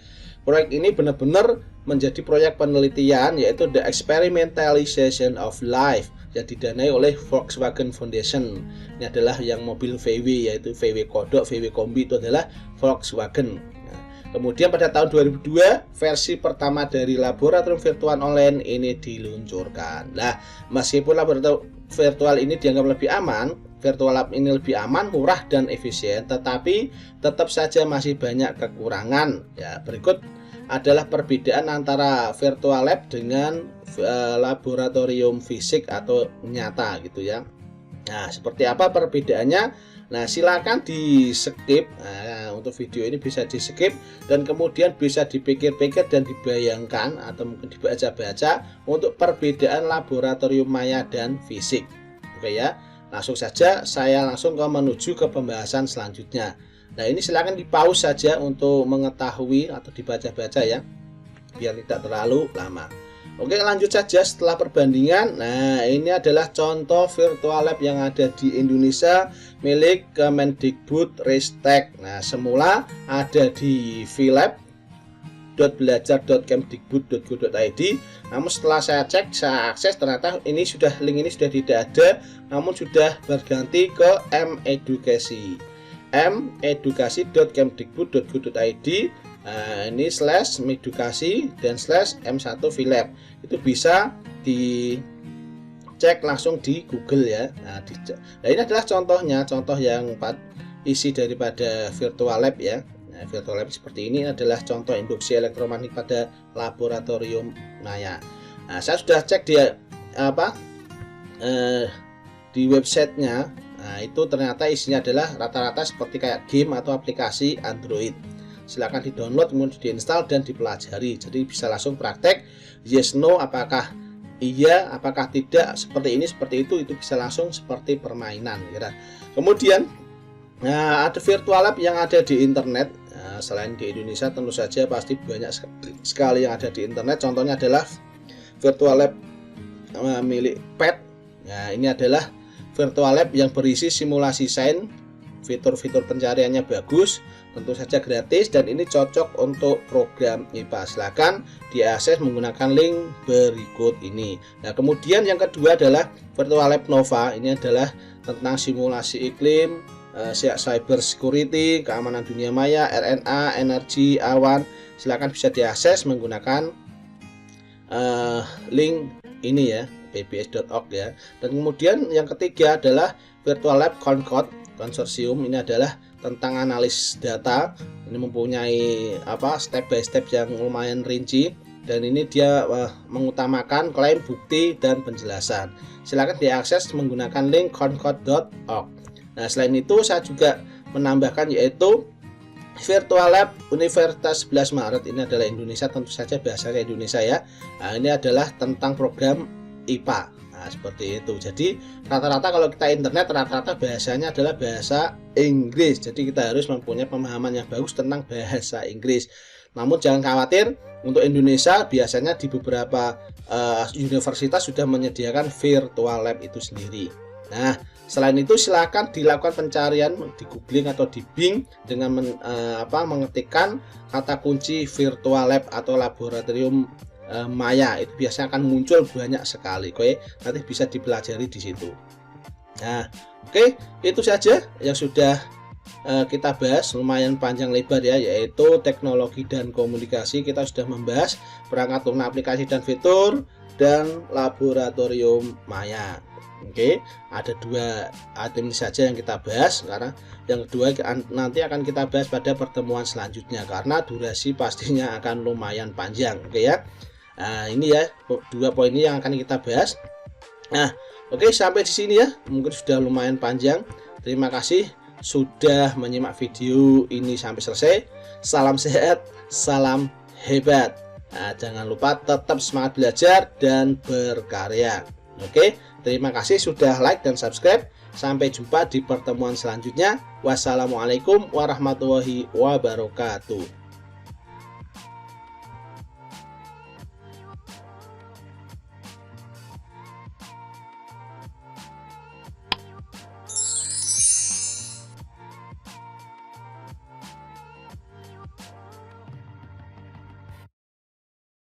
proyek ini benar-benar menjadi proyek penelitian, yaitu The Experimentalization of Life yang didanai oleh Volkswagen Foundation. Ini adalah yang mobil VW, yaitu VW Kodok, VW Kombi itu adalah Volkswagen. Nah, kemudian pada tahun 2002 versi pertama dari laboratorium virtual online ini diluncurkan. Nah, meskipun laboratorium virtual ini dianggap lebih aman, virtual lab ini lebih aman, murah dan efisien, tetapi tetap saja masih banyak kekurangan. Ya, berikut adalah perbedaan antara virtual lab dengan laboratorium fisik atau nyata gitu ya. Nah, seperti apa perbedaannya? Nah, silakan di skip. Nah, untuk video ini bisa di skip dan kemudian bisa dipikir-pikir dan dibayangkan atau mungkin dibaca-baca untuk perbedaan laboratorium maya dan fisik. Oke ya. langsung saja saya langsung menuju ke pembahasan selanjutnya. Nah, ini silakan di pause saja untuk mengetahui atau dibaca-baca ya, biar tidak terlalu lama. Oke, lanjut saja setelah perbandingan. Nah, ini adalah contoh virtual lab yang ada di Indonesia milik Kemendikbud-Ristek. Nah, semula ada di vilab.belajar.kemdikbud.go.id. Namun setelah saya cek, saya akses, ternyata ini sudah link ini sudah tidak ada, namun sudah berganti ke medukasi. medukasi.kemdikbud.go.id. Nah, ini /medukasi dan /m1 vilab. Itu bisa dicek langsung di Google ya. Nah, ini adalah contohnya, contoh yang isi daripada virtual lab ya. Nah, virtual lab seperti ini adalah contoh induksi elektromagnetik pada laboratorium Maya. Nah, saya sudah cek di di websitenya. Nah, itu ternyata isinya adalah rata-rata seperti kayak game atau aplikasi Android. Silakan di-download, kemudian diinstal dan dipelajari. Jadi bisa langsung praktek, yes no, apakah iya, apakah tidak, seperti ini, seperti itu bisa langsung seperti permainan gitu. Kemudian ada virtual lab yang ada di internet. Nah, selain di Indonesia tentu saja pasti banyak sekali yang ada di internet. Contohnya adalah virtual lab milik PET. Nah, ini adalah virtual lab yang berisi simulasi sains, fitur-fitur pencariannya bagus, tentu saja gratis, dan ini cocok untuk program IPA. Silakan diakses menggunakan link berikut ini. Nah, kemudian yang kedua adalah virtual lab Nova. Ini adalah tentang simulasi iklim, cyber security, keamanan dunia maya, RNA, energi, awan. Silakan bisa diakses menggunakan link ini ya, pbs.org ya. Dan kemudian yang ketiga adalah virtual lab Konsorsium. Ini adalah tentang analis data. Ini mempunyai step by step yang lumayan rinci, dan ini dia mengutamakan klaim, bukti, dan penjelasan. Silakan diakses menggunakan link concord.org. Nah, selain itu saya juga menambahkan yaitu virtual lab Universitas 11 Maret. Ini adalah Indonesia, tentu saja bahasanya Indonesia ya. Nah, ini adalah tentang program IPA. Nah, seperti itu. Jadi rata-rata kalau kita internet, rata-rata bahasanya adalah bahasa Inggris. Jadi kita harus mempunyai pemahaman yang bagus tentang bahasa Inggris. Namun jangan khawatir, untuk Indonesia biasanya di beberapa universitas sudah menyediakan virtual lab itu sendiri. Nah, selain itu silakan dilakukan pencarian di googling atau di Bing dengan mengetikkan kata kunci virtual lab atau laboratorium Maya. Itu biasanya akan muncul banyak sekali. Oke, nanti bisa dipelajari di situ. Nah, oke, itu saja yang sudah kita bahas, lumayan panjang lebar ya, yaitu teknologi dan komunikasi. Kita sudah membahas perangkat lunak, aplikasi dan fitur, dan laboratorium Maya. Oke, ada dua item saja yang kita bahas, karena yang kedua nanti akan kita bahas pada pertemuan selanjutnya, karena durasi pastinya akan lumayan panjang. Oke ya. Nah, ini ya dua poin ini yang akan kita bahas. Nah, oke, sampai di sini ya. Mungkin sudah lumayan panjang. Terima kasih sudah menyimak video ini sampai selesai. Salam sehat, salam hebat. Nah, jangan lupa tetap semangat belajar dan berkarya. Oke, terima kasih sudah like dan subscribe. Sampai jumpa di pertemuan selanjutnya. Wassalamualaikum warahmatullahi wabarakatuh.